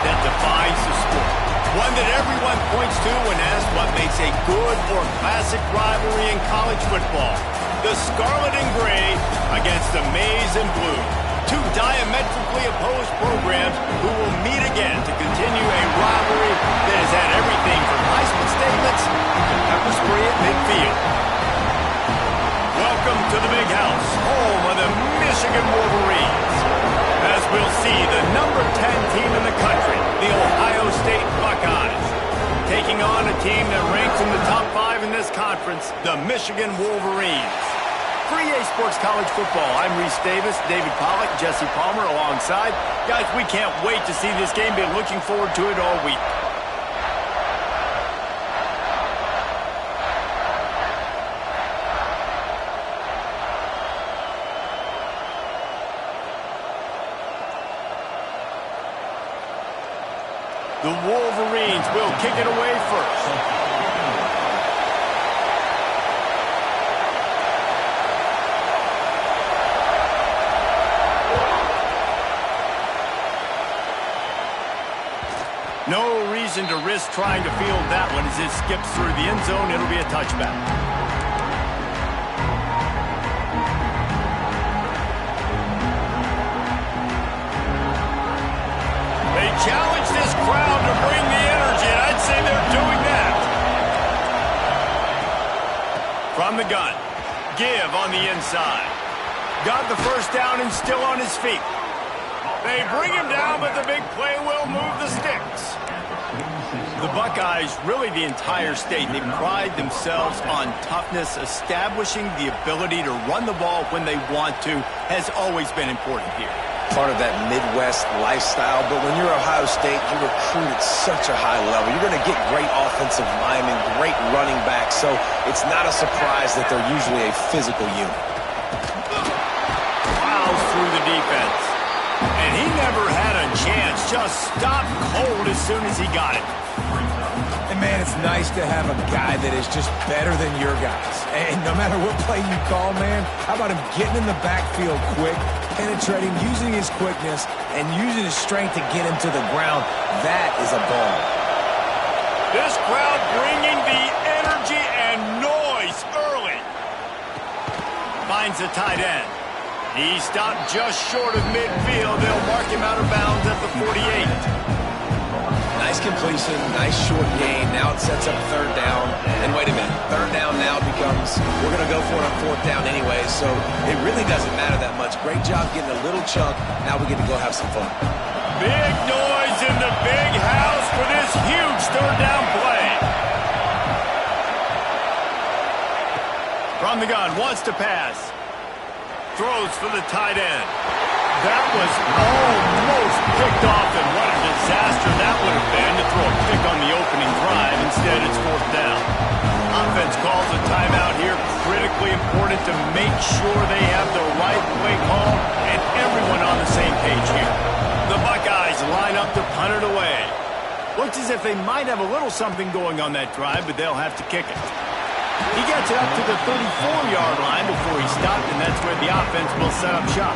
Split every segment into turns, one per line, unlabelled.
that defines the sport. One that everyone points to when asked what makes a good or classic rivalry in college football. The Scarlet and Gray against the Maize and Blue. Two diametrically opposed programs who will meet again to continue a rivalry that has had everything from Heisman statements to pepper spray at midfield. Welcome to the Big House, home of the Michigan Wolverines. As we'll see, the number 10 team in the country, the Ohio State Buckeyes, taking on a team that ranks in the top 5 in this conference, the Michigan Wolverines. For EA Sports College Football, I'm Reese Davis, David Pollack, Jesse Palmer alongside. Guys, we can't wait to see this game. Been looking forward to it all week. The Wolverines will kick it away first. No reason to risk trying to field that one as it skips through the end zone. It'll be a touchback. They challenge this crowd to bring the energy, and I'd say they're doing that. From the gun, Give on the inside. Got the first down and still on his feet. They bring him down, but the big play will move the sticks. The Buckeyes, really the entire state, they pride themselves on toughness. Establishing the ability to run the ball when they want to has always been important here.
Part of that Midwest lifestyle, but when you're Ohio State, you recruit at such a high level. You're going to get great offensive linemen, great running backs, so it's not a surprise that they're usually a physical unit.
Plows through the defense. And he never had a chance, just stopped cold as soon as he got it.
And man, it's nice to have a guy that is just better than your guys. And no matter what play you call, man, how about him getting in the backfield quick, penetrating, using his quickness, and using his strength to get him to the ground. That is a ball.
This crowd bringing the energy and noise early. Finds the tight end. He stopped just short of midfield. They'll mark him out of bounds at the 48.
Nice completion, nice short gain. Now it sets up third down. And wait a minute, third down now becomes, we're going to go for it on fourth down anyway, so it really doesn't matter that much. Great job getting a little chunk. Now we get to go have some fun.
Big noise in the big house for this huge third down play. From the gun, wants to pass. Throws for the tight end. That was almost picked off, and what a disaster that would have been to throw a pick on the opening drive. Instead, it's fourth down. Offense calls a timeout here. Critically important to make sure they have the right play call and everyone on the same page here. The Buckeyes line up to punt it away. Looks as if they might have a little something going on that drive, but they'll have to kick it. He gets it up to the 34-yard line before he stopped, and that's where the offense will set up shop.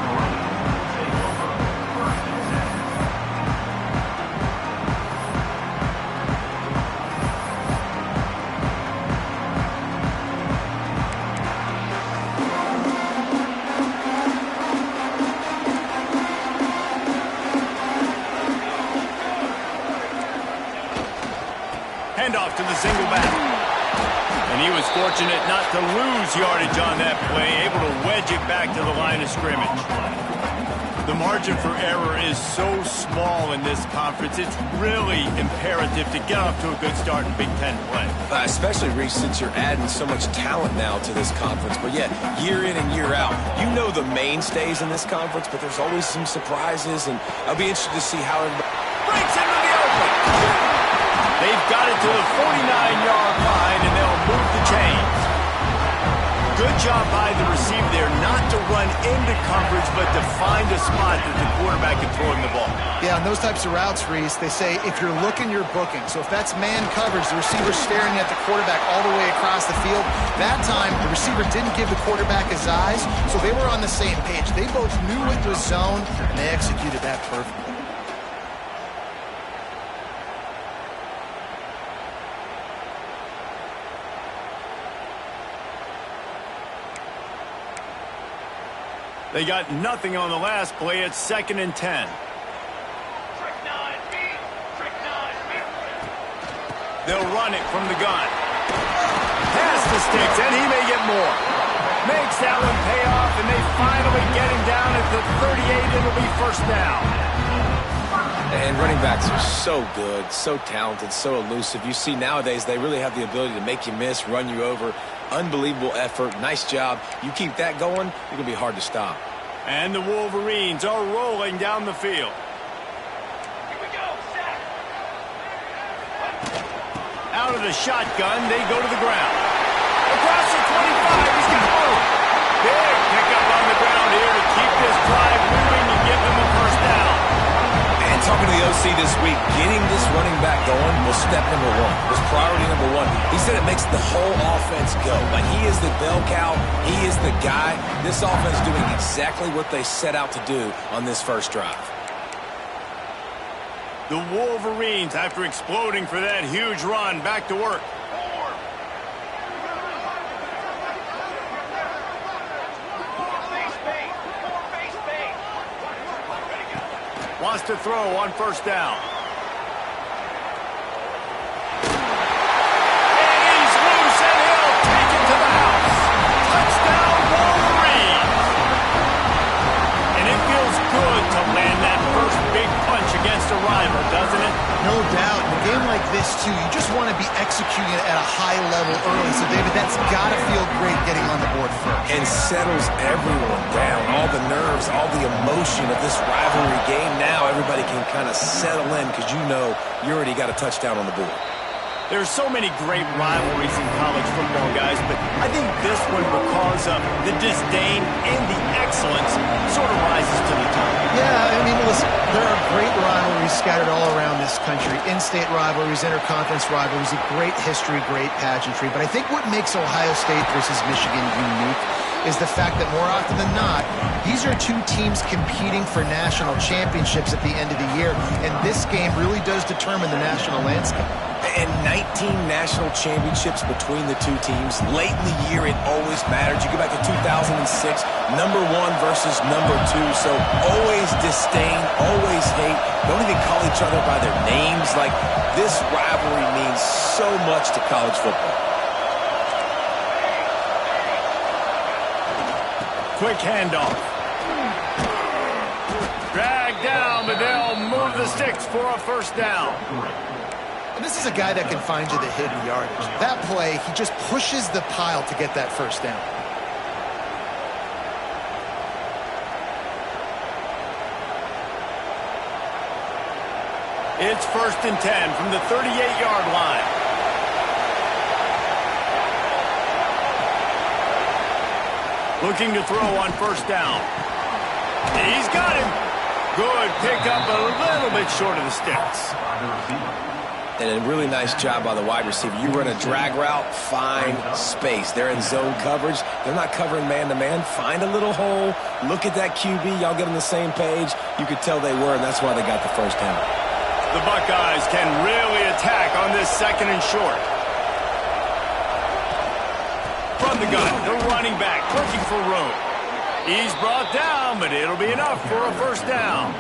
Handoff to the single back. And he was fortunate not to lose yardage on that play, able to wedge it back to the line of scrimmage. The margin for error is so small in this conference, it's really imperative to get off to a good start in Big Ten play.
Especially, Reese, since you're adding so much talent now to this conference. But yet, year in and year out, you know the mainstays in this conference, but there's always some surprises, and I'll be interested to see how it
breaks into the open. They've got it to the 49-yard line, and they'll move the chains. Good job by the receiver there not to run into coverage, but to find a spot that the quarterback can throw him the ball.
Yeah, on those types of routes, Reese, they say if you're looking, you're booking. So if that's man coverage, the receiver's staring at the quarterback all the way across the field. That time, the receiver didn't give the quarterback his eyes, so they were on the same page. They both knew it was zone, and they executed that perfectly.
They got nothing on the last play. It's 2nd and 10. They'll run it from the gun. Pass the sticks, and he may get more. Makes that one pay off, and they finally get him down at the 38. It'll be 1st down.
And running backs are so good, so talented, so elusive. You see nowadays they really have the ability to make you miss, run you over. Unbelievable effort. Nice job. You keep that going, it's going to be hard to stop.
And the Wolverines are rolling down the field.
Here we go, sack.
Out of the shotgun, they go to the ground. Across the 25, he's got room. Big pickup on the ground here to keep this drive moving and give them a 1st down.
And talking to the OC this week, getting this running back going was step number 1. Was priority number 1. He said it makes the whole offense go. Like he is the bell cow. He is the guy. This offense doing exactly what they set out to do on this first drive.
The Wolverines, after exploding for that huge run, back to work. Wants to throw on 1st down. And he's loose, and he'll take it to the house. Touchdown, Wolverines! And it feels good to land that first big punch against a rival, doesn't it?
No doubt. In a game like this, too, you just want to be executing it at a high level early. So, David, that's got to feel great getting on the board first.
And settles everyone down. All the nerves, all the emotion of this rivalry game. Now everybody can kind of settle in because you know you already got a touchdown on the board.
There's so many great rivalries in college football, guys, but I think this one, because of the disdain and the excellence, sort of rises to the top.
Yeah, I mean, listen, there are great rivalries scattered all around this country. In-state rivalries, interconference rivalries, a great history, great pageantry. But I think what makes Ohio State versus Michigan unique is the fact that more often than not, these are two teams competing for national championships at the end of the year, and this game really does determine the national landscape.
And 19 national championships between the two teams. Late in the year, it always mattered. You go back to 2006, number 1 versus number 2. So always disdain, always hate. Don't even call each other by their names. Like, this rivalry means so much to college football.
Quick handoff. Drag down, but they'll move the sticks for a 1st down.
And this is a guy that can find you the hidden yardage. That play, he just pushes the pile to get that 1st down.
It's 1st and 10 from the 38-yard line. Looking to throw on 1st down. He's got him. Good pickup, a little bit short of the sticks.
And a really nice job by the wide receiver. You run a drag route, find space. They're in zone coverage. They're not covering man-to-man. Find a little hole. Look at that QB. Y'all get on the same page. You could tell they were, and that's why they got the 1st down.
The Buckeyes can really attack on this 2nd and short. From the gun, the running back looking for room. He's brought down, but it'll be enough for a 1st down.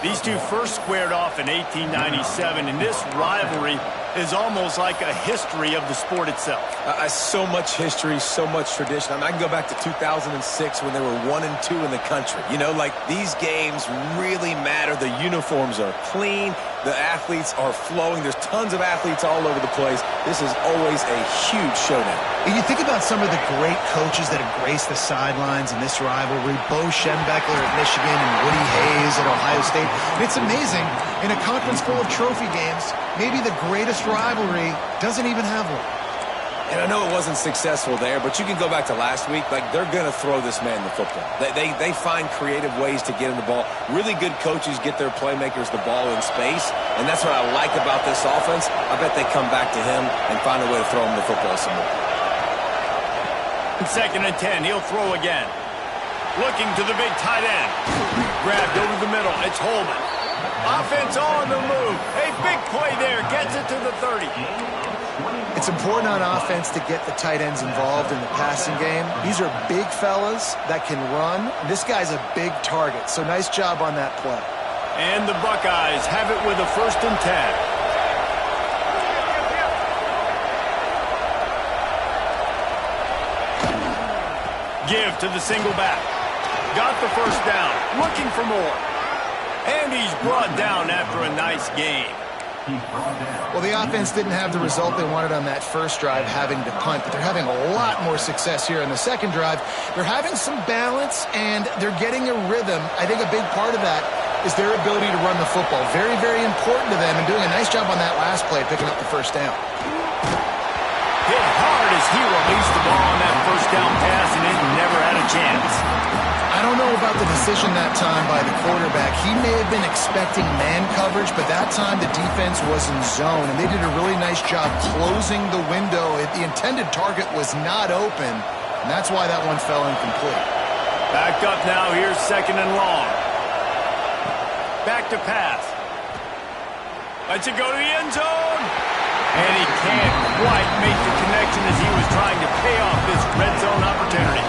These two first squared off in 1897, and this rivalry is almost like a history of the sport itself.
So much history, so much tradition. I mean, I can go back to 2006 when they were 1-2 in the country. You know, like, these games really matter. The uniforms are clean. The athletes are flowing. There's tons of athletes all over the place. This is always a huge showdown.
And you think about some of the great coaches that have graced the sidelines in this rivalry. Bo Schembechler at Michigan and Woody Hayes at Ohio State. And it's amazing, in a conference full of trophy games, maybe the greatest rivalry doesn't even have one.
And I know it wasn't successful there, but you can go back to last week. Like, they're going to throw this man the football. They find creative ways to get him the ball. Really good coaches get their playmakers the ball in space, and that's what I like about this offense. I bet they come back to him and find a way to throw him the football some more.
2nd and 10, he'll throw again. Looking to the big tight end. Grabbed over the middle, it's Holman. Offense on the move. A big play there, gets it to the 30.
It's important on offense to get the tight ends involved in the passing game. These are big fellas that can run. This guy's a big target, so nice job on that play.
And the Buckeyes have it with a 1st and 10. Give to the single back. Got the 1st down. Looking for more. And he's brought down after a nice gain.
Well, the offense didn't have the result they wanted on that first drive, having to punt, but they're having a lot more success here in the second drive. They're having some balance, and they're getting a rhythm. I think a big part of that is their ability to run the football. Very, very important to them, and doing a nice job on that last play, picking up the 1st down.
Hit hard as he released the ball on that 1st down pass, and it never had a chance.
I don't know about the decision that time by the quarterback. He may have been expecting man coverage, but that time the defense was in zone, and they did a really nice job closing the window. The intended target was not open, and that's why that one fell incomplete.
Backed up now. Here's 2nd and long. Back to pass. Lets it go to the end zone. And he can't quite make the connection as he was trying to pay off this red zone opportunity.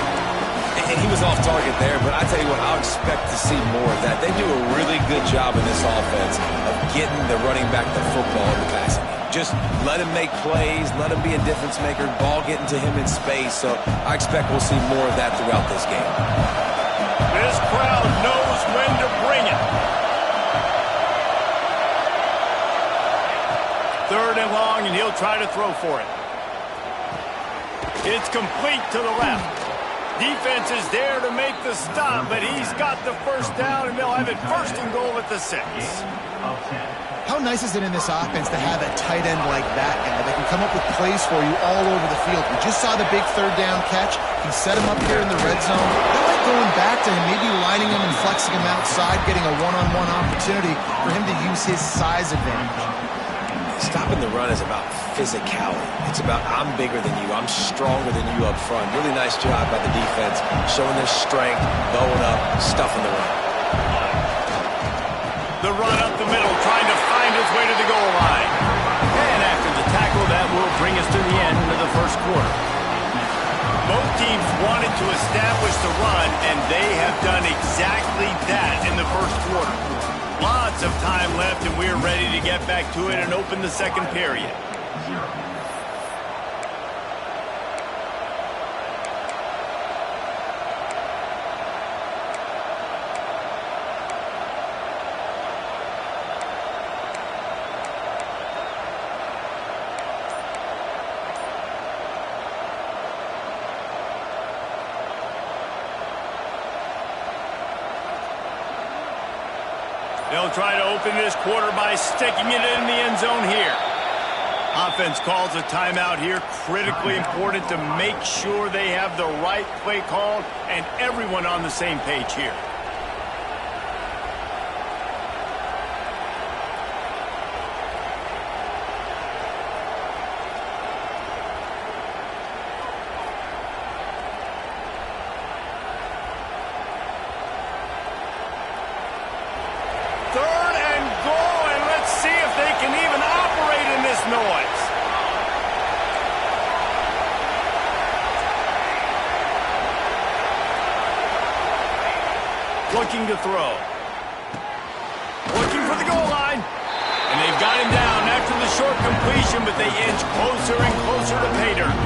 And he was off target there, but I tell you what, I'll expect to see more of that. They do a really good job in this offense of getting the running back the football in the passing game. Just let him make plays, let him be a difference maker, ball getting to him in space. So I expect we'll see more of that throughout this game.
This crowd knows when to bring it. 3rd and long, and he'll try to throw for it. It's complete to the left. Defense is there to make the stop, but he's got the 1st down, and they'll have it 1st and goal at the 6.
How nice is it in this offense to have a tight end like that guy that can come up with plays for you all over the field? We just saw the big 3rd down catch. He set him up here in the red zone. I like going back to him, maybe lining him and flexing him outside, getting a one-on-one opportunity for him to use his size advantage.
Stopping the run is about physicality. It's about I'm bigger than you, I'm stronger than you up front. Really nice job by the defense, showing their strength, bowing up, stuffing the run.
The run up the middle, trying to find his way to the goal line. And after the tackle, that will bring us to the end of the 1st quarter. Both teams wanted to establish the run, and they have done exactly that in the 1st quarter. Lots of time left, and we're ready to get back to it and open the 2nd period. They'll try to open this quarter by sticking it in the end zone here. Offense calls a timeout here. Critically important to make sure they have the right play called and everyone on the same page here. Looking to throw. Looking for the goal line. And they've got him down after the short completion, but they inch closer and closer to pay dirt.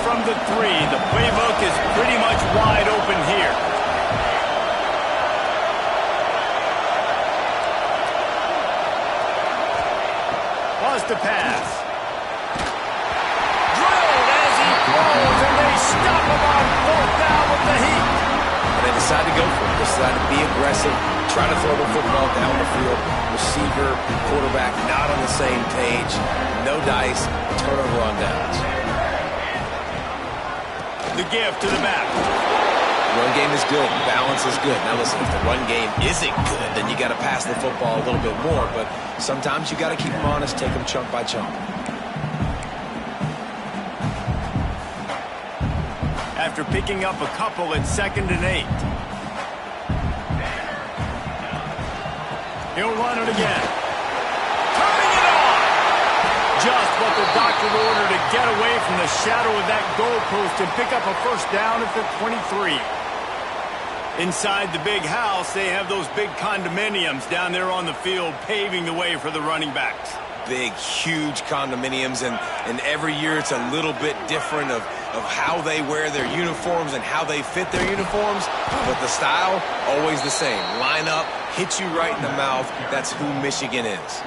From the 3. The playbook is pretty much wide open here. Wants to pass. Drilled as he throws, and they stop him on 4th down with the heat.
And they decide to go for it. They decide to be aggressive, try to throw the football down the field. Receiver, quarterback not on the same page. No dice, turnover on downs.
The give to the back.
Run game is good. Balance is good. Now listen, if the run game isn't good, then you got to pass the football a little bit more. But sometimes you got to keep them honest, take them chunk by chunk.
After picking up a couple at 2nd and 8. He'll run it again. Turning it on! Just what the doctor ordered to get away from the shadow of that goalpost and pick up a first down at the 23. Inside the big house, they have those big condominiums down there on the field paving the way for the running backs.
Big, huge condominiums, and every year it's a little bit different of how they wear their uniforms and how they fit their uniforms, but the style, always the same. Line up, hit you right in the mouth. That's who Michigan is.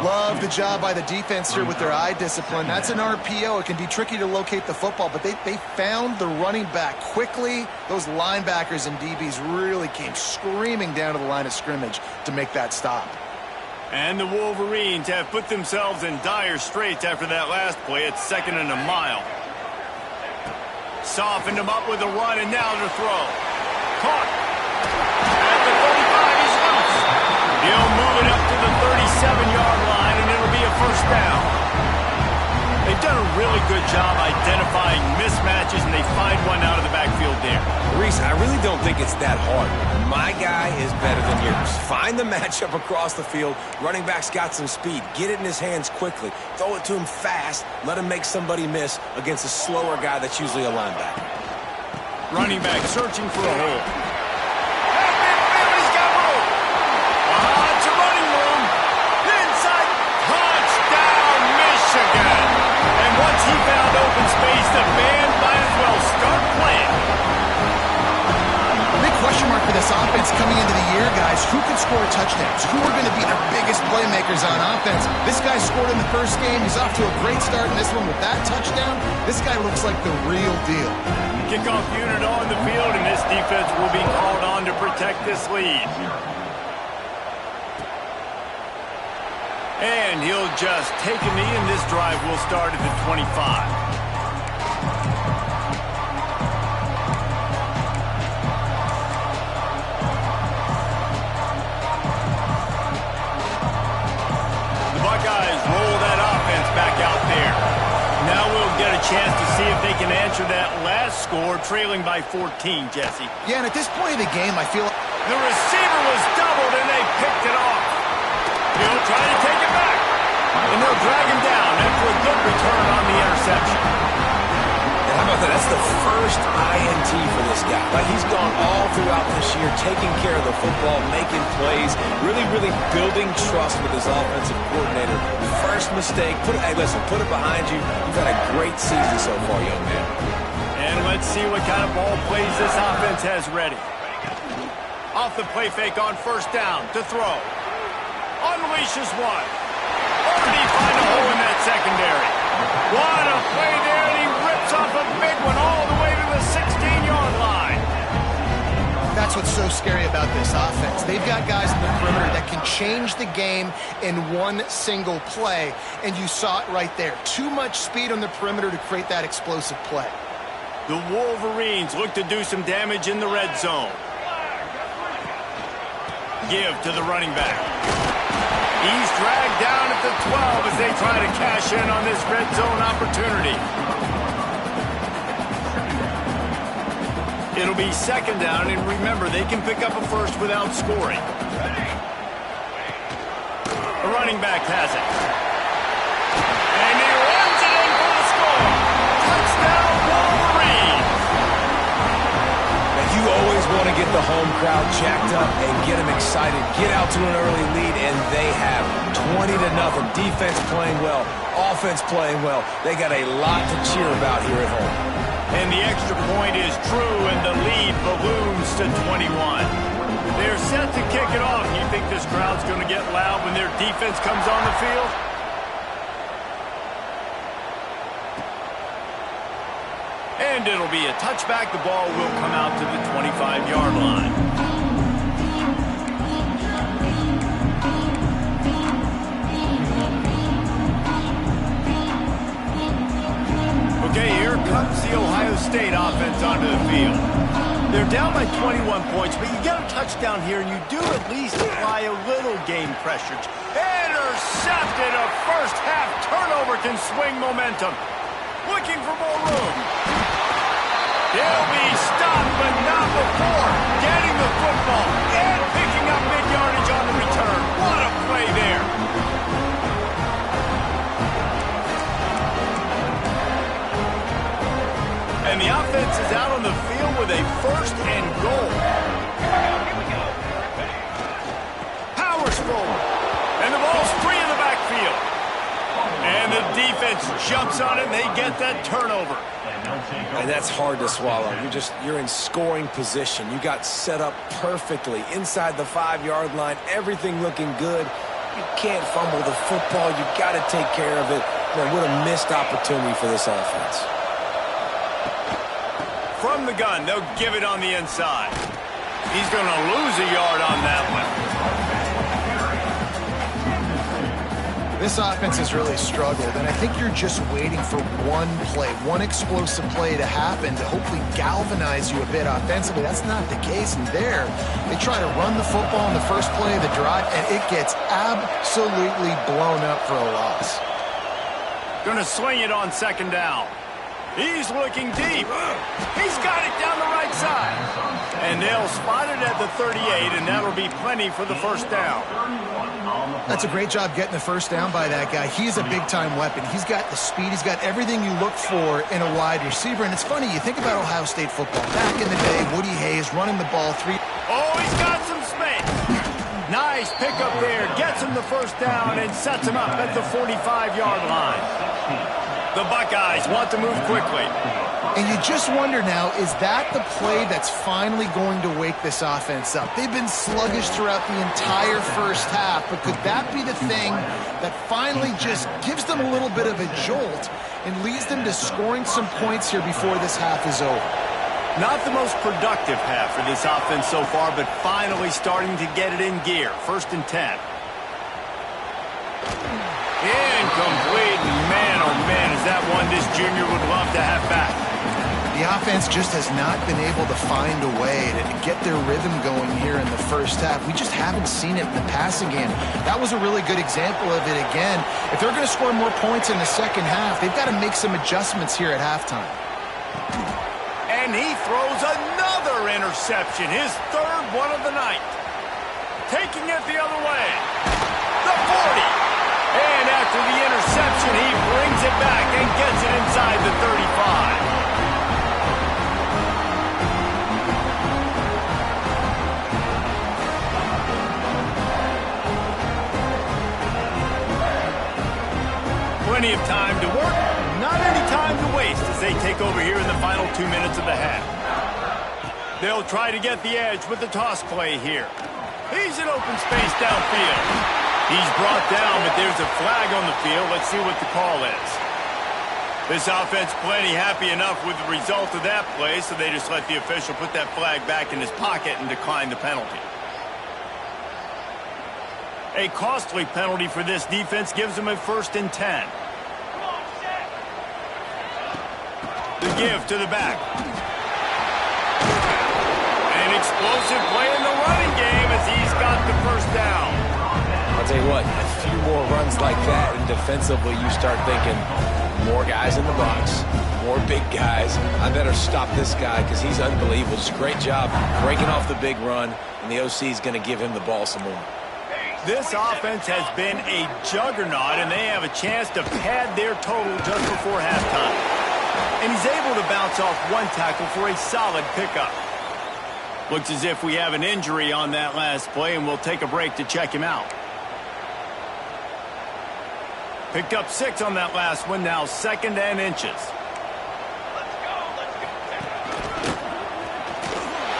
Love the job by the defense here with their eye discipline. That's an RPO. It can be tricky to locate the football, but they found the running back quickly. Those linebackers and DBs really came screaming down to the line of scrimmage to make that stop.
And the Wolverines have put themselves in dire straits after that last play at 2nd and a mile. Softened him up with a run, and now to throw. Caught. At the 35, he's loose. He'll move it up to the 37-yard line, and it'll be a first down. They've done a really good job identifying mismatches, and they find one out of the backfield there.
Reese, I really don't think it's that hard. My guy is better than yours. Find the matchup across the field. Running back's got some speed. Get it in his hands quickly. Throw it to him fast. Let him make somebody miss against a slower guy that's usually a linebacker.
Running back searching for a hole. He's got room. It's a running room. Inside. Touchdown, Michigan. And once he found open space, the band might as well start playing.
Big question mark for this offense coming into the year, guys. Who could score touchdowns? Who are going to be their biggest playmakers on offense? This guy scored in the first game. He's off to a great start in this one with that touchdown. This guy looks like the real deal.
Kickoff unit on the field, and this defense will be called on to protect this lead. And he'll just take a knee, and this drive will start at the 25. Buckeyes roll that offense back out there. Now we'll get a chance to see if they can answer that last score, trailing by 14, Jesse.
Yeah, and at this point of the game, I feel
the receiver was doubled, and they picked it off. He'll try to take it back, and they'll drag him down after a good return on the interception.
And how about that? That's the first INT for this guy. Like, he's gone all throughout this year, taking care of the football, making plays, really building trust with his offensive coordinator. First mistake, hey, listen, put it behind you. You've had a great season so far, young man.
And let's see what kind of ball plays this offense has ready. Off the play fake on first down to throw. Unleashes one. Already find a hole in that secondary. What a play there, and he rips off a big one all the way to the 16-yard line.
that's what's so scary about this offense. They've got guys in the perimeter that can change the game in one single play, and you saw it right there. Too much speed on the perimeter to create that explosive play.
The Wolverines look to do some damage in the red zone. Give to the running back. He's dragged down at the 12 as they try to cash in on this red zone opportunity. It'll be second down, and remember, they can pick up a first without scoring. The running back has it. And he runs it in for the score. Touchdown, Wolverines.
Now, you always want to get the home crowd jacked up and get them excited. Get out to an early lead, and they have 20-0. Defense playing well, offense playing well. They got a lot to cheer about here at home.
And the extra point is true, and the lead balloons to 21. They're set to kick it off. You think this crowd's going to get loud when their defense comes on the field? And it'll be a touchback. The ball will come out to the 25-yard line. Okay, here comes the Ohio State offense onto the field. They're down by 21 points, but you get a touchdown here, and you do at least apply a little game pressure. Intercepted! A first-half turnover can swing momentum. Looking for more room. He'll be stopped, but not before getting the football and picking up mid-yardage on the return. What a play there. And the offense is out on the field with a first and goal.
Here we go.
Powers forward. And the ball's free in the backfield. And the defense jumps on it, and they get that turnover.
And that's hard to swallow. You're in scoring position. You got set up perfectly inside the 5-yard line. Everything looking good. You can't fumble the football. You got to take care of it. Man, what a missed opportunity for this offense.
From the gun, they'll give it on the inside. He's going to lose a yard on that one.
This offense has really struggled, and I think you're just waiting for one play, one explosive play to happen to hopefully galvanize you a bit offensively. That's not the case, and there, they try to run the football in the first play of the drive, and it gets absolutely blown up for a loss.
Going to swing it on second down. He's looking deep. He's got it down the right side. And they'll spot it at the 38, and that'll be plenty for the first down.
That's a great job getting the first down by that guy. He's a big-time weapon. He's got the speed. He's got everything you look for in a wide receiver. And it's funny, you think about Ohio State football. Back in the day, Woody Hayes running the ball three.
Oh, he's got some space. Nice pickup there. Gets him the first down and sets him up at the 45-yard line. The Buckeyes want to move quickly.
And you just wonder now, is that the play that's finally going to wake this offense up? They've been sluggish throughout the entire first half, but could that be the thing that finally just gives them a little bit of a jolt and leads them to scoring some points here before this half is over?
Not the most productive half for this offense so far, but finally starting to get it in gear. 1st and 10. Incomplete. Man, oh man, is that one this junior would love to have back.
The offense just has not been able to find a way to get their rhythm going here in the first half. We just haven't seen it in the passing game. That was a really good example of it again. If they're going to score more points in the second half, they've got to make some adjustments here at halftime.
And he throws another interception, his 3rd one of the night. Taking it the other way. The 40. And after the interception, he brings it back and gets it inside the 35. Plenty of time to work, not any time to waste as they take over here in the final 2 minutes of the half. They'll try to get the edge with the toss play here. He's in open space downfield. He's brought down, but there's a flag on the field. Let's see what the call is. This offense plenty happy enough with the result of that play, so they just let the official put that flag back in his pocket and decline the penalty. A costly penalty for this defense gives them a 1st and 10. The give to the back. An explosive play in the running game as he's got the first down.
I'll tell you what, a few more runs like that, and defensively you start thinking, more guys in the box, more big guys. I better stop this guy because he's unbelievable. Just a great job breaking off the big run, and the OC is going to give him the ball some more.
This offense has been a juggernaut, and they have a chance to pad their total just before halftime. And he's able to bounce off one tackle for a solid pickup. Looks as if we have an injury on that last play, and we'll take a break to check him out. Picked up 6 on that last one, now 2nd and inches.
Let's go.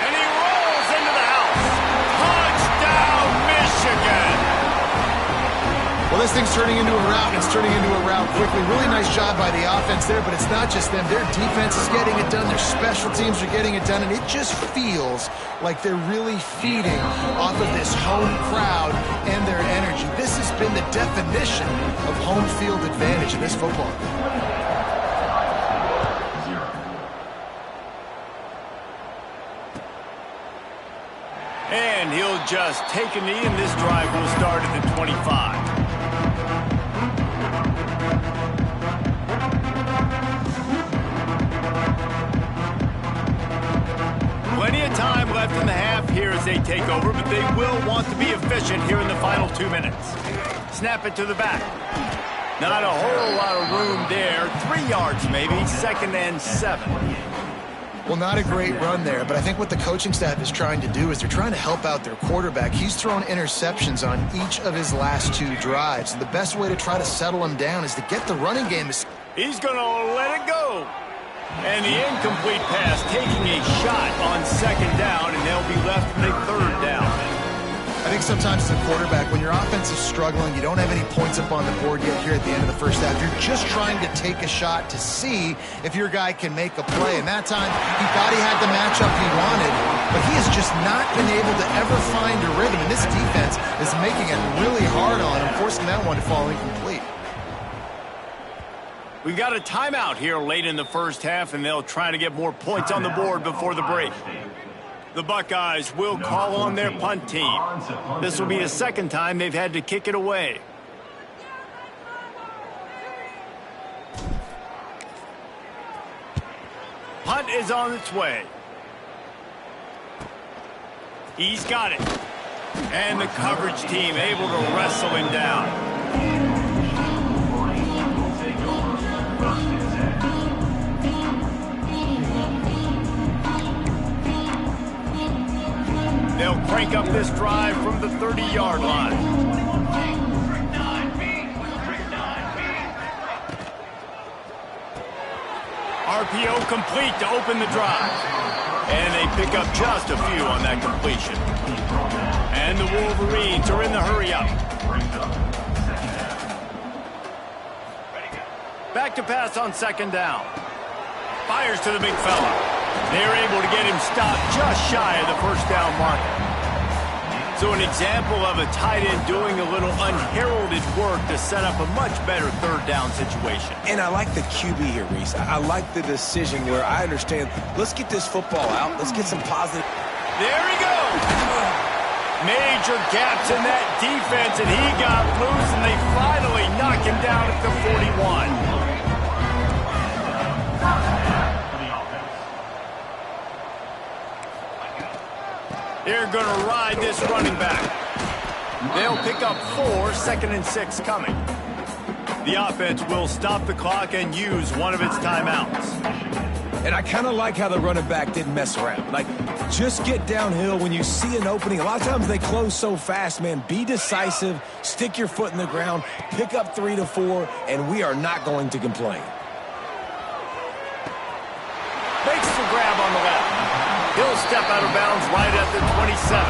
And he rolls into the house. Touchdown, Michigan!
Well, this thing's turning into a rout, and it's turning into a rout quickly. Really nice job by the offense there, but it's not just them. Their defense is getting it done. Their special teams are getting it done, and it just feels like they're really feeding off of this home crowd and their energy. This has been the definition of home field advantage in this football game.
And he'll just take a knee, and this drive will start at the 25. Plenty of time left in the half here as they take over, but they will want to be efficient here in the final 2 minutes. Snap it to the back. Not a whole lot of room there. 3 yards maybe, 2nd and 7.
Well, not a great run there, but I think what the coaching staff is trying to do is they're trying to help out their quarterback. He's thrown interceptions on each of his last 2 drives, and the best way to try to settle him down is to get the running game.
He's going to let it go. And the incomplete pass taking a shot on 2nd down, and they'll be left with a 3rd down.
I think sometimes as a quarterback, when your offense is struggling, you don't have any points up on the board yet here at the end of the first half. You're just trying to take a shot to see if your guy can make a play. And that time, he thought he had the matchup he wanted, but he has just not been able to ever find a rhythm. And this defense is making it really hard on him, forcing that one to fall incomplete.
We've got a timeout here late in the first half, and they'll try to get more points on the board before the break. The Buckeyes will call on their punt team. This will be the 2nd time they've had to kick it away. Punt is on its way. He's got it. And the coverage team able to wrestle him down. They'll crank up this drive from the 30-yard line. RPO complete to open the drive. And they pick up just a few on that completion. And the Wolverines are in the hurry-up. Back to pass on 2nd down. Fires to the big fella. They're able to get him stopped just shy of the 1st down marker. So an example of a tight end doing a little unheralded work to set up a much better 3rd down situation.
And I like the QB here, Reese. I like the decision where I understand, let's get this football out. Let's get some positive.
There he goes. Major gaps in that defense, and he got loose, and they finally knock him down at the 41. They're going to ride this running back. They'll pick up 4, 2nd and 6 coming. The offense will stop the clock and use one of its timeouts.
And I kind of like how the running back didn't mess around. Like, just get downhill when you see an opening. A lot of times they close so fast, man. Be decisive, stick your foot in the ground, pick up 3 to 4, and we are not going to complain.
Makes the grab on the left. He'll step out of bounds right at the 27.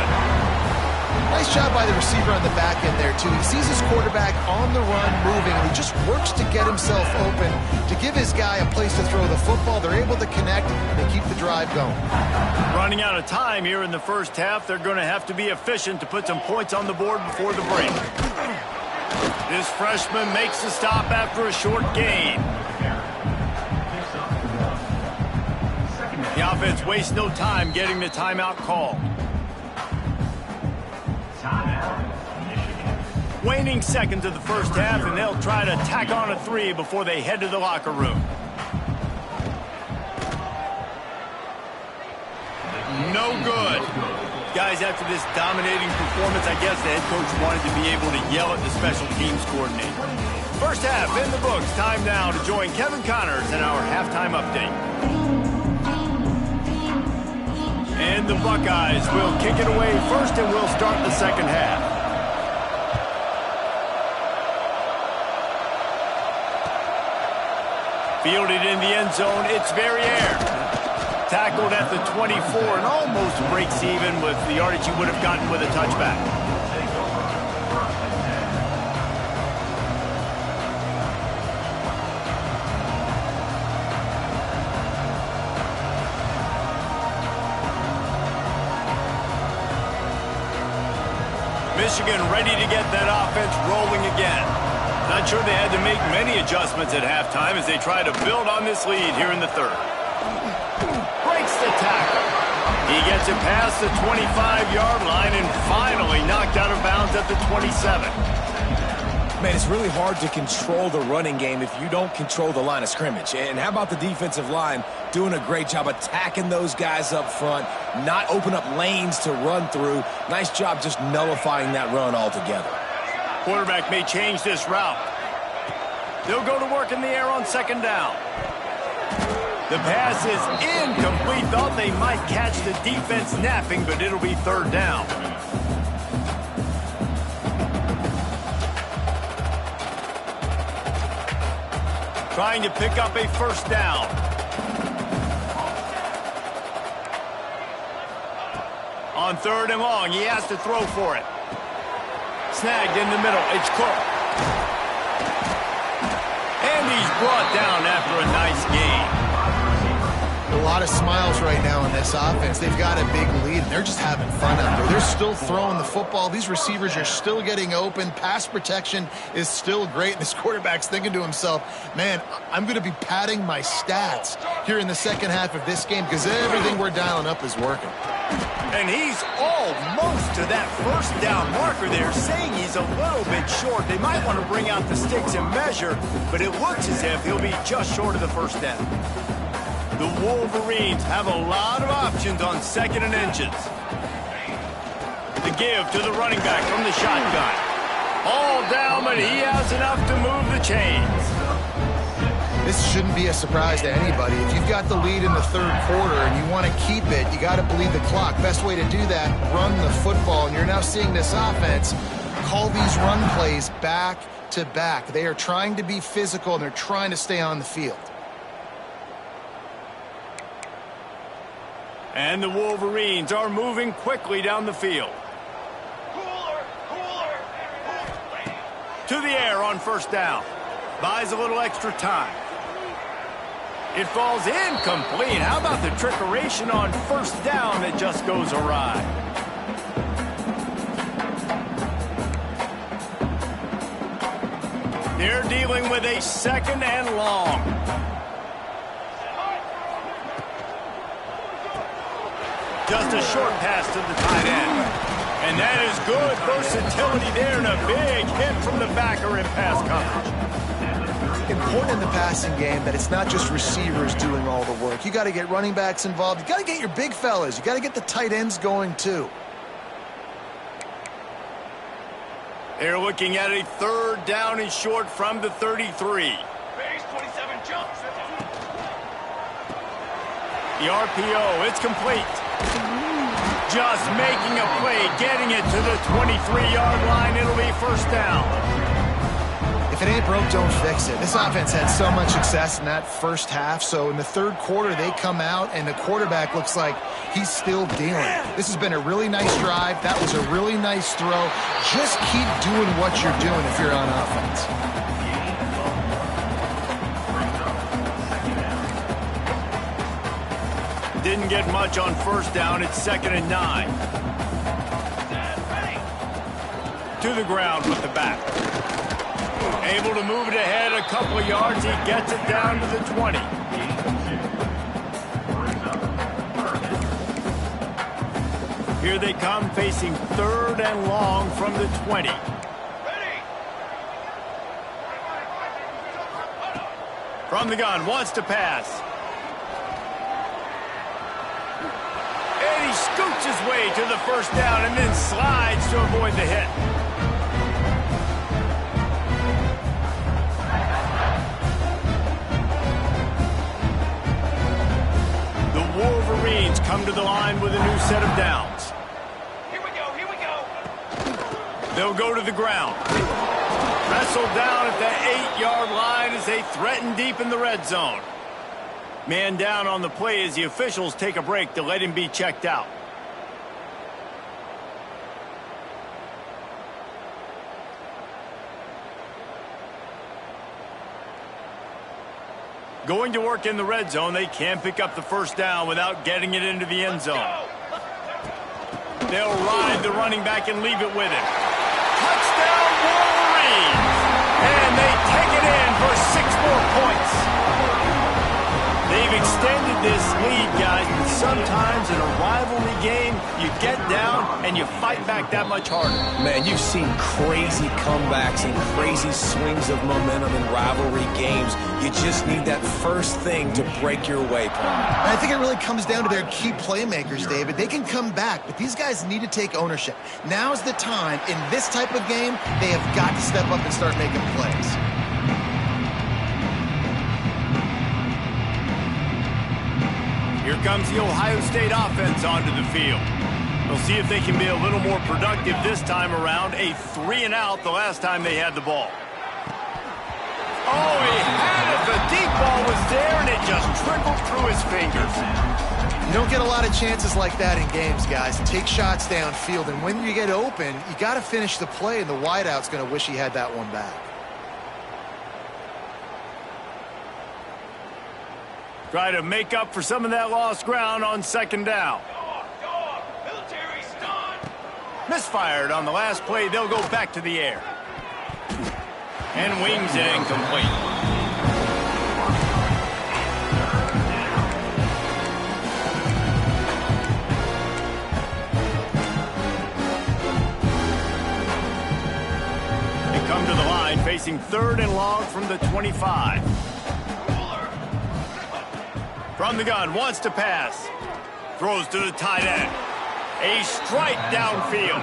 Nice job by the receiver on the back end there, too. He sees his quarterback on the run moving, and he just works to get himself open to give his guy a place to throw the football. They're able to connect, and they keep the drive going.
Running out of time here in the first half, they're going to have to be efficient to put some points on the board before the break. This freshman makes the stop after a short gain. The offense wastes no time getting the timeout call. Waning seconds of the first half, and they'll try to tack on a 3 before they head to the locker room. No good. Guys, after this dominating performance, I guess the head coach wanted to be able to yell at the special teams coordinator. First half in the books. Time now to join Kevin Connors in our halftime update. And the Buckeyes will kick it away first, and we'll start the second half. Fielded in the end zone, it's Verrier. Tackled at the 24 and almost breaks even with the yardage he would have gotten with a touchback. Michigan ready to get that offense rolling again. Not sure they had to make many adjustments at halftime as they try to build on this lead here in the third. Breaks the tackle. He gets it past the 25-yard line and finally knocked out of bounds at the 27.
Man, it's really hard to control the running game if you don't control the line of scrimmage. And how about the defensive line doing a great job attacking those guys up front, not open up lanes to run through. Nice job just nullifying that run altogether.
Quarterback may change this route. They'll go to work in the air on second down. The pass is incomplete. Thought they might catch the defense napping, but it'll be third down. Trying to pick up a first down. On third and long, he has to throw for it. Snagged in the middle, it's Cook. And he's brought down after a nice game.
A lot of smiles right now in this offense. They've got a big lead, and they're just having fun out there. They're still throwing the football. These receivers are still getting open. Pass protection is still great. And this quarterback's thinking to himself, man, I'm going to be padding my stats here in the second half of this game because everything we're dialing up is working.
And he's almost to that first down marker there, saying he's a little bit short. They might want to bring out the sticks and measure, but it looks as if he'll be just short of the first down. The Wolverines have a lot of options on second and inches. The give to the running back from the shotgun. All down, but he has enough to move the chains.
This shouldn't be a surprise to anybody. If you've got the lead in the third quarter and you want to keep it, you got to bleed the clock. Best way to do that, run the football. And you're now seeing this offense call these run plays back to back. They are trying to be physical, and they're trying to stay on the field.
And the Wolverines are moving quickly down the field. To the air on first down. Buys a little extra time. It falls incomplete. How about the trickeration on first down that just goes awry? They're dealing with a second and long. Just a short pass to the tight end. And that is good versatility there and a big hit from the backer in pass coverage.
Important in the passing game that it's not just receivers doing all the work. You got to get running backs involved. You got to get your big fellas. You got to get the tight ends going too.
They're looking at a third down and short from the 33.
Base 27 jumps.
The RPO, it's complete. Just making a play, getting it to the 23-yard line. It'll be first down.
If it ain't broke, don't fix it. This offense had so much success in that first half, so in the third quarter they come out and the quarterback looks like he's still dealing. This has been a really nice drive. That was a really nice throw. Just keep doing what you're doing if you're on offense.
Didn't get much on first down. It's 2nd and 9. To the ground with the back. Able to move it ahead a couple of yards. He gets it down to the 20. Here they come, facing third and long from the 20. From the gun, wants to pass. And he scoots his way to the first down and then slides to avoid the hit. The Wolverines come to the line with a new set of downs.
Here we go, here we go.
They'll go to the ground. Wrestled down at the 8-yard line as they threaten deep in the red zone. Man down on the play as the officials take a break to let him be checked out. Going to work in the red zone, they can't pick up the first down without getting it into the end zone. They'll ride the running back and leave it with him. Touchdown Wolverines! And they take it in for 6 more points. They've extended this lead, guys, but sometimes in a rivalry game, you get down and you fight back that much harder.
Man, you've seen crazy comebacks and crazy swings of momentum in rivalry games. You just need that first thing to break your way, Paul.
I think it really comes down to their key playmakers, David. They can come back, but these guys need to take ownership. Now's the time. In this type of game, they have got to step up and start making plays.
Here comes the Ohio State offense onto the field. They'll see if they can be a little more productive this time around. A 3-and-out the last time they had the ball. Oh, he had it. The deep ball was there, and it just trickled through his fingers.
You don't get a lot of chances like that in games, guys. Take shots downfield, and when you get open, you got to finish the play, and the wideout's going to wish he had that one back.
Try to make up for some of that lost ground on second down.
Military's done.
Misfired on the last play. They'll go back to the air. And wings it incomplete. They come to the line facing 3rd and long from the 25. From the gun, wants to pass. Throws to the tight end. A strike downfield.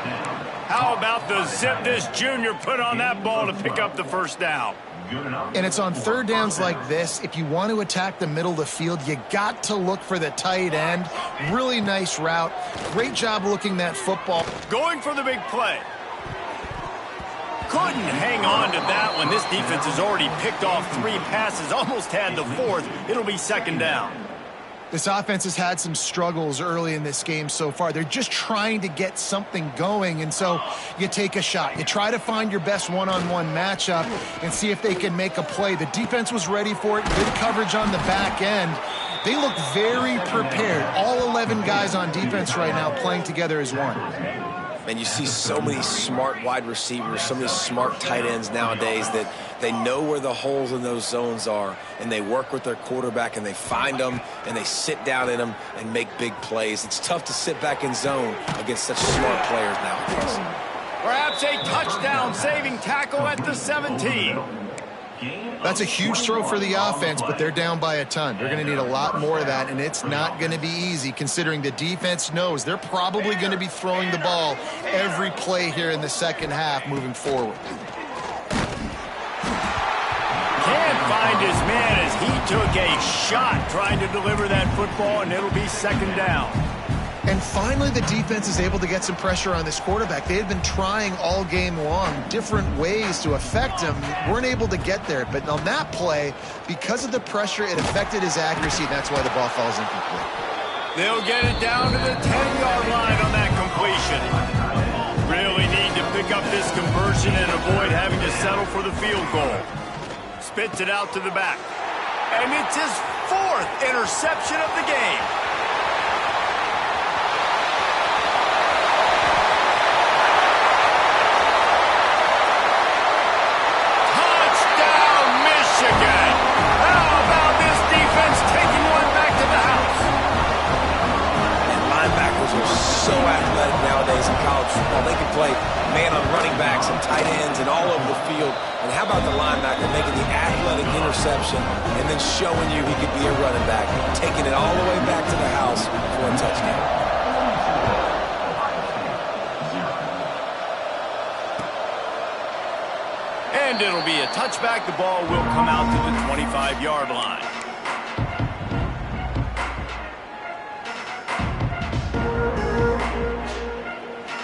How about the zip this junior put on that ball to pick up the first down?
And it's on 3rd downs like this. If you want to attack the middle of the field, you got to look for the tight end. Really nice route. Great job looking that football.
Going for the big play. Couldn't hang on to that one. This defense has already picked off 3 passes, almost had the 4th. It'll be 2nd down.
This offense has had some struggles early in this game so far. They're just trying to get something going, and so you take a shot. You try to find your best one-on-one matchup and see if they can make a play. The defense was ready for it. Good coverage on the back end. They look very prepared. All 11 guys on defense right now playing together as one.
And you see so many smart wide receivers, so many smart tight ends nowadays that they know where the holes in those zones are, and they work with their quarterback, and they find them, and they sit down in them and make big plays. It's tough to sit back in zone against such smart players nowadays.
Perhaps a touchdown-saving tackle at the 17.
That's a huge throw for the offense, but they're down by a ton. They're going to need a lot more of that, and it's not going to be easy considering the defense knows they're probably going to be throwing the ball every play here in the second half moving forward.
Can't find his man as he took a shot trying to deliver that football, and it'll be 2nd down.
And finally, the defense is able to get some pressure on this quarterback. They had been trying all game long different ways to affect him. Weren't able to get there. But on that play, because of the pressure, it affected his accuracy, and that's why the ball falls incomplete.
They'll get it down to the 10-yard line on that completion. Really need to pick up this conversion and avoid having to settle for the field goal. Spits it out to the back. And it's his 4th interception of the game. Michigan. How about this defense taking one back to the house?
And linebackers are so athletic nowadays in college football. They can play man on running backs and tight ends and all over the field. And how about the linebacker making the athletic interception and then showing you he could be a running back, taking it all the way back to the house for a touchdown.
And it'll be a touchback. The ball will come out to the 25-yard line.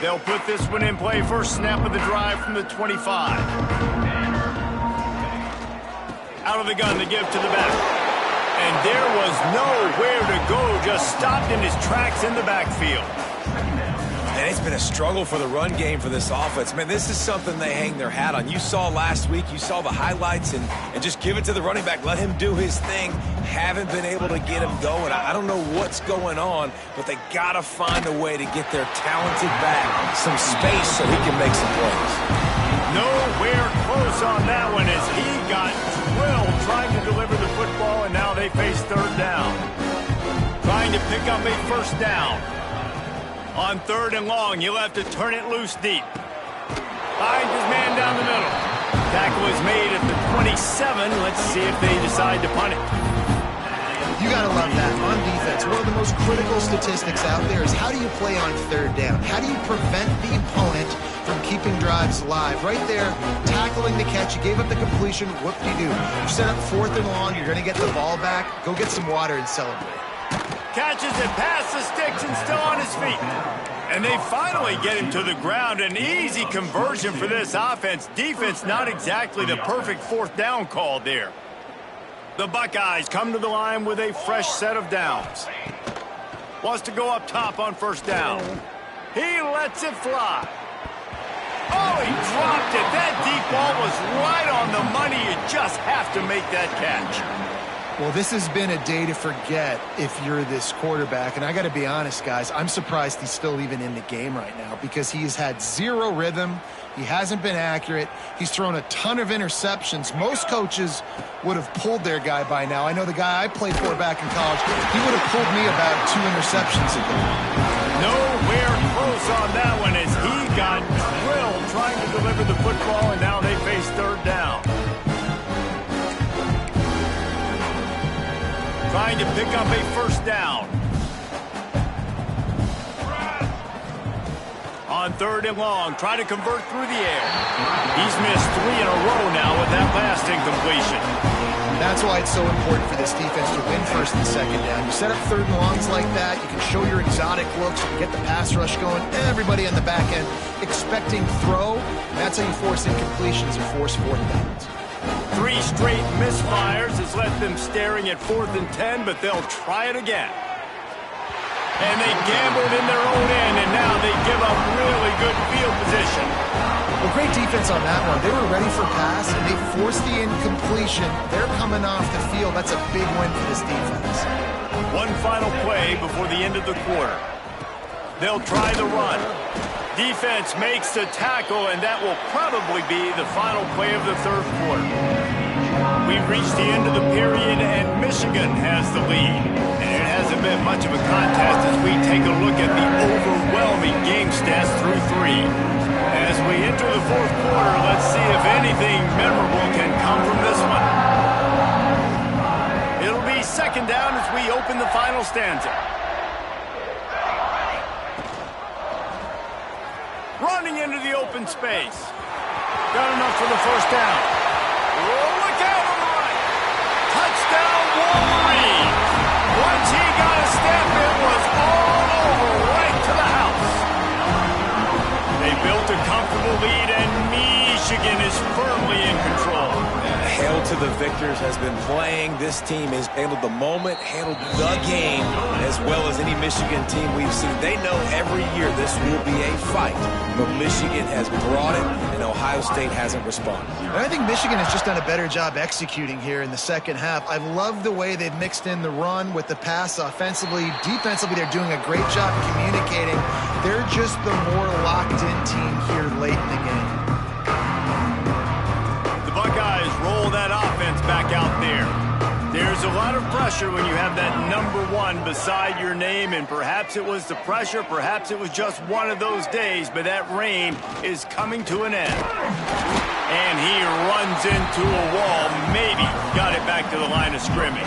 They'll put this one in play. First snap of the drive from the 25. Out of the gun, the give to the back. And there was nowhere to go. Just stopped in his tracks in the backfield.
And it's been a struggle for the run game for this offense. Man, this is something they hang their hat on. You saw last week, you saw the highlights, and just give it to the running back. Let him do his thing. Haven't been able to get him going. I don't know what's going on, but they got to find a way to get their talented back some space so he can make some plays.
Nowhere close on that one as he got drilled trying to deliver the football, and now they face 3rd down. to pick up a first down. On 3rd and long, he'll have to turn it loose deep. Finds his man down the middle. Tackle is made at the 27. Let's see if they decide to punt it.
You got to love that. On defense, one of the most critical statistics out there is how do you play on 3rd down? How do you prevent the opponent from keeping drives alive? Right there, tackling the catch. You gave up the completion. What do? You set up 4th and long. You're going to get the ball back. Go get some water and celebrate.
Catches it past the sticks and still on his feet. And they finally get him to the ground. An easy conversion for this offense. Defense, not exactly the perfect 4th down call there. The Buckeyes come to the line with a fresh set of downs. Wants to go up top on 1st down. He lets it fly. Oh, he dropped it. That deep ball was right on the money. You just have to make that catch.
Well, this has been a day to forget if you're this quarterback. And I got to be honest, guys, I'm surprised he's still even in the game right now because he has had 0 rhythm. He hasn't been accurate. He's thrown a ton of interceptions. Most coaches would have pulled their guy by now. I know the guy I played for back in college, he would have pulled me about 2 interceptions ago.
Nowhere close on that one as he got drilled trying to deliver the football, and now they face 3rd down. Trying to pick up a first down. On 3rd and long, trying to convert through the air. He's missed 3 in a row now with that last incompletion.
That's why it's so important for this defense to win 1st and 2nd down. You set up 3rd and longs like that, you can show your exotic looks, you can get the pass rush going, everybody on the back end expecting throw. That's how you force incompletions or force 4th downs.
3 straight misfires has left them staring at 4th and 10, but they'll try it again. And they gambled in their own end, and now they give up really good field position.
Well, great defense on that one. They were ready for pass, and they forced the incompletion. They're coming off the field. That's a big win for this defense.
One final play before the end of the quarter. They'll try the run. Defense makes the tackle, and that will probably be the final play of the 3rd quarter. We've reached the end of the period, and Michigan has the lead. And it hasn't been much of a contest as we take a look at the overwhelming game stats through 3. As we enter the 4th quarter, let's see if anything memorable can come from this one. It'll be 2nd down as we open the final stanza. Running into the open space. Got enough for the first down. Oh, look out on the right. Touchdown, Wolverine. Once he got a step, it was all over right to the house. They built a comfortable lead, and Michigan is firmly in control.
Hail to the victors has been playing. This team has handled the moment, handled the game as well as any Michigan team we've seen. They know every year this will be a fight, but Michigan has brought it, and Ohio State hasn't responded.
And I think Michigan has just done a better job executing here in the 2nd half. I love the way they've mixed in the run with the pass offensively. Defensively, they're doing a great job communicating. They're just the more locked-in team here late in the game.
Buckeyes roll that offense back out there. There's a lot of pressure when you have that number 1 beside your name, and perhaps it was the pressure, perhaps it was just one of those days, but that reign is coming to an end. And he runs into a wall, maybe got it back to the line of scrimmage.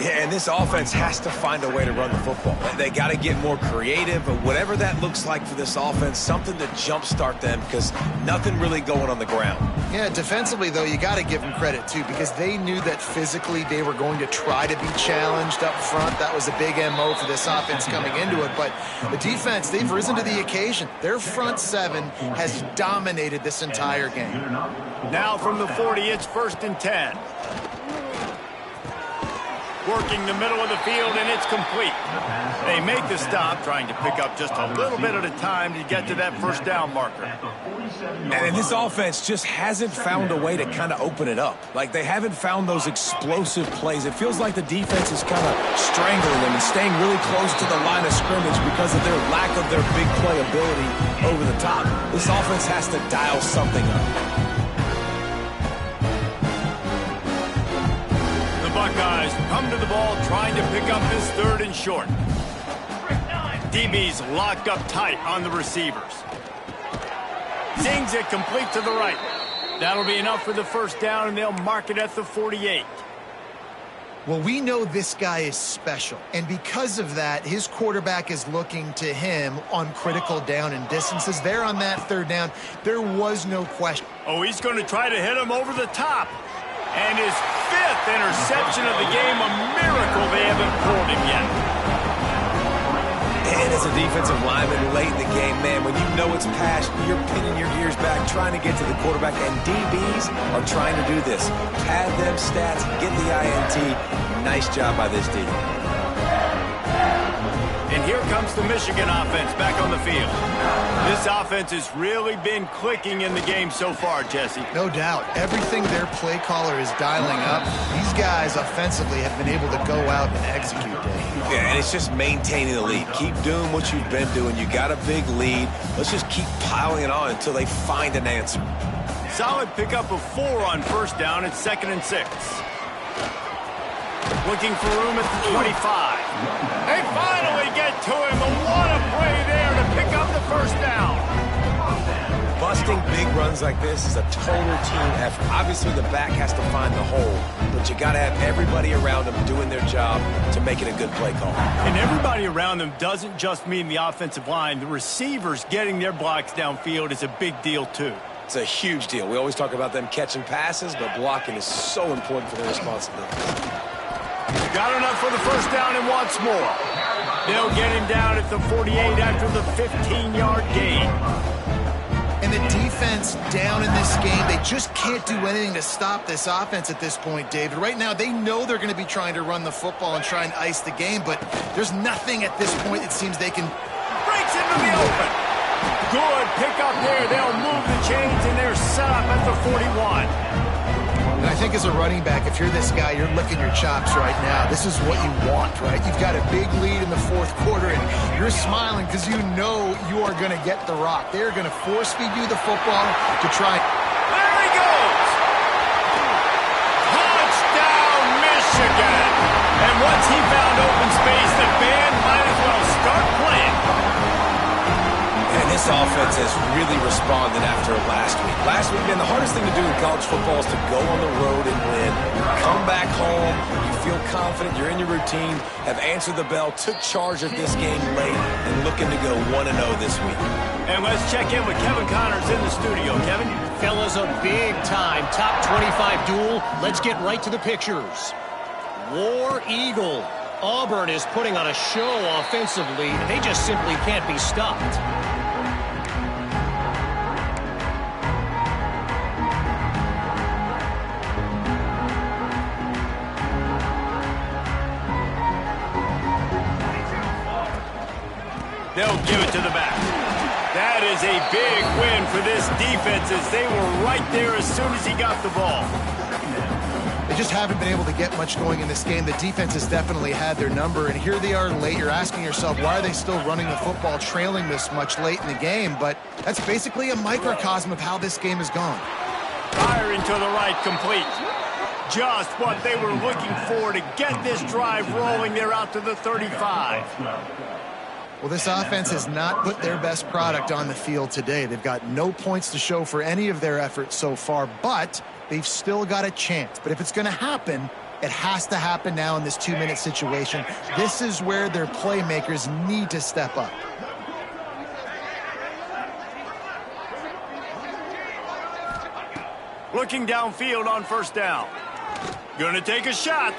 Yeah, and this offense has to find a way to run the football. They got to get more creative, but whatever that looks like for this offense, something to jumpstart them because nothing really going on the ground.
Yeah, defensively, though, you got to give them credit, too, because they knew that physically they were going to try to be challenged up front. That was a big MO for this offense coming into it. But the defense, they've risen to the occasion. Their front 7 has dominated this entire game.
Now from the 40, it's 1st and 10. Working the middle of the field, and it's complete. They make the stop, trying to pick up just a little bit at a time to get to that first down marker.
And this offense just hasn't found a way to kind of open it up. Like, they haven't found those explosive plays. It feels like the defense is kind of strangling them and staying really close to the line of scrimmage because of their lack of their big play ability over the top. This offense has to dial something up.
The Buckeyes come to the ball trying to pick up this third and short. DB's locked up tight on the receivers. Zings it complete to the right. That'll be enough for the first down, and they'll mark it at the 48.
Well, we know this guy is special, and because of that, his quarterback is looking to him on critical down and distances. There on that third down, there was no question.
Oh, he's going to try to hit him over the top. And his 5th interception of the game, a miracle they haven't pulled him yet.
And as a defensive lineman late in the game, man, when you know it's past, you're pinning your ears back, trying to get to the quarterback, and DBs are trying to do this. Pad them stats, get the INT. Nice job by this D.
And here comes the Michigan offense back on the field. This offense has really been clicking in the game so far, Jesse.
No doubt. Everything their play caller is dialing up, these guys offensively have been able to go out and execute, Dave.
Yeah, and it's just maintaining the lead. Keep doing what you've been doing. You got a big lead. Let's just keep piling it on until they find an answer.
Solid pickup of 4 on first down. It's 2nd and 6. Looking for room at the 25. They finally get to him. And what a play there to pick up the first down.
Busting big runs like this is a total team effort. Obviously, the back has to find the hole, but you got to have everybody around them doing their job to make it a good play call.
And everybody around them doesn't just mean the offensive line. The receivers getting their blocks downfield is a big deal, too.
It's a huge deal. We always talk about them catching passes, but blocking is so important for their responsibility.
Got enough for the first down and wants more. They'll get him down at the 48 after the 15-yard gain.
And the defense down in this game, they just can't do anything to stop this offense at this point, David. Right now, they know they're going to be trying to run the football and try and ice the game, but there's nothing at this point it seems they can.
Breaks into the open. Good pick up there. They'll move the chains, and they're set up at the 41.
And I think as a running back, if you're this guy, you're licking your chops right now. This is what you want, right? You've got a big lead in the fourth quarter, and you're smiling because you know you are going to get the rock. They're going to force feed you the football to try.
There he goes! Touchdown, Michigan! And once he found open space, the band might as well start playing.
And this offense has really responded after last week. Last week, man, the hardest thing to do in college football is to go on the road and win. Come back home, you feel confident, you're in your routine, have answered the bell, took charge of this game late, and looking to go 1-0 this week.
And let's check in with Kevin Connors in the studio. Kevin?
Fellas, a big-time top 25 duel. Let's get right to the pictures. War Eagle. Auburn is putting on a show offensively. They just simply can't be stopped.
They'll give it to the back. That is a big win for this defense as they were right there as soon as he got the ball.
They just haven't been able to get much going in this game. The defense has definitely had their number, and here they are late. You're asking yourself, why are they still running the football, trailing this much late in the game? But that's basically a microcosm of how this game has gone.
Firing to the right, complete. Just what they were looking for to get this drive rolling. They're out to the 35.
Well, this offense has not put their best product on the field today. They've got no points to show for any of their efforts so far, but they've still got a chance. But if it's going to happen, it has to happen now in this 2-minute situation. This is where their playmakers need to step up.
Looking downfield on first down. Gonna take a shot.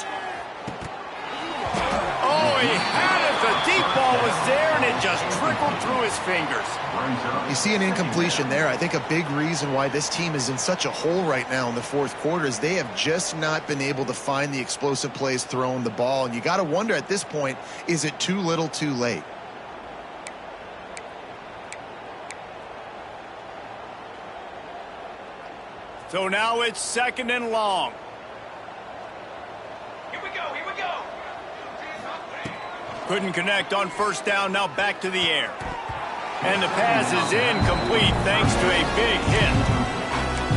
Oh, he had it. The deep ball was there, and it just trickled through his fingers.
You see an incompletion there. I think a big reason why this team is in such a hole right now in the fourth quarter is they have just not been able to find the explosive plays throwing the ball. And you got to wonder at this point, is it too little too late?
So now it's 2nd and long.
Here we go, here we go.
Couldn't connect on first down, now back to the air. And the pass is incomplete thanks to a big hit.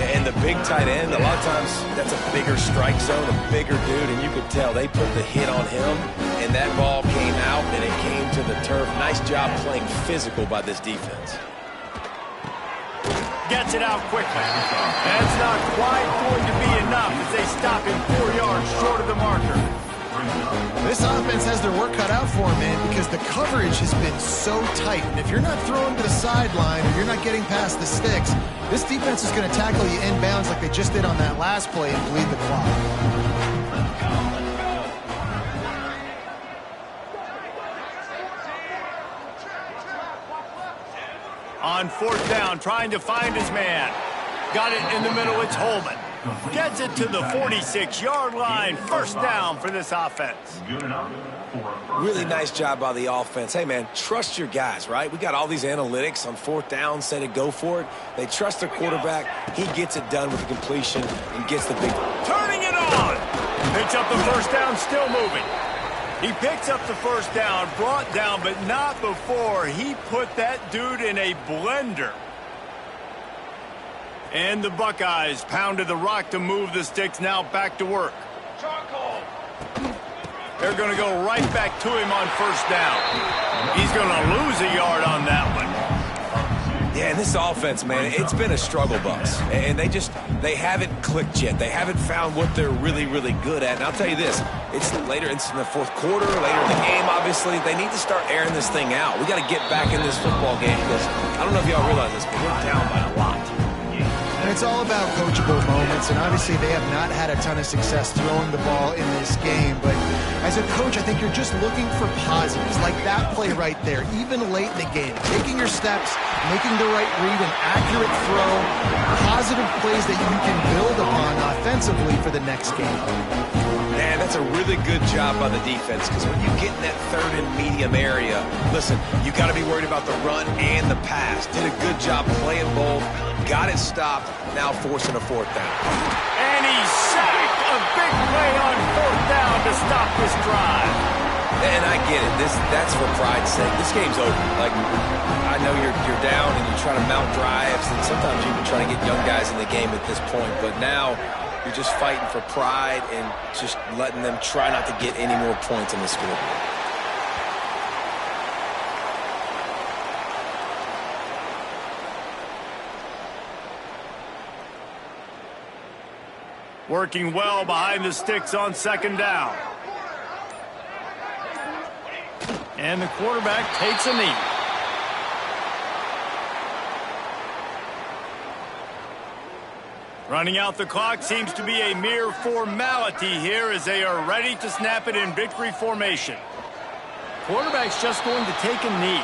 And the big tight end, a lot of times that's a bigger strike zone, a bigger dude, and you could tell they put the hit on him, and that ball came out, and it came to the turf. Nice job playing physical by this defense.
Gets it out quickly. That's not quite going to be enough as they stop him 4 yards short of the marker.
This offense has their work cut out for them, man, because the coverage has been so tight. And if you're not throwing to the sideline or you're not getting past the sticks, this defense is going to tackle you inbounds like they just did on that last play and bleed the clock.
On 4th down, trying to find his man. Got it in the middle, it's Holman. Gets it to the 46-yard line. 1st down for this offense.
Really nice job by the offense. Hey, man, trust your guys, right? We got all these analytics on 4th down, say to go for it. They trust their quarterback. He gets it done with the completion and gets the big.
Turning it on. Picks up the 1st down, still moving. He picks up the 1st down, brought down, but not before he put that dude in a blender. And the Buckeyes pounded the rock to move the sticks, now back to work. They're going to go right back to him on 1st down. He's going to lose a yard on that one.
Yeah, and this offense, man, it's been a struggle bus. And they haven't clicked yet. They haven't found what they're really, really good at. And I'll tell you this, it's in the 4th quarter, later in the game, obviously. They need to start airing this thing out. We got to get back in this football game because I don't know if y'all realize this, but we're down by a lot.
And it's all about coachable moments, and obviously they have not had a ton of success throwing the ball in this game. But as a coach, I think you're just looking for positives, like that play right there, even late in the game. Taking your steps, making the right read, an accurate throw, positive plays that you can build upon offensively for the next game.
Man, that's a really good job by the defense because when you get in that 3rd and medium area, listen, you got to be worried about the run and the pass. Did a good job playing both, got it stopped, now forcing a 4th down.
And he's sacked. A big play on 4th down to stop this drive.
And I get it. That's for pride's sake. This game's over. Like, I know you're down and you're trying to mount drives, and sometimes you've been trying to get young guys in the game at this point, but now you're just fighting for pride and just letting them try not to get any more points on the scoreboard.
Working well behind the sticks on 2nd down. And the quarterback takes a knee. Running out the clock seems to be a mere formality here as they are ready to snap it in victory formation. Quarterback's just going to take a knee.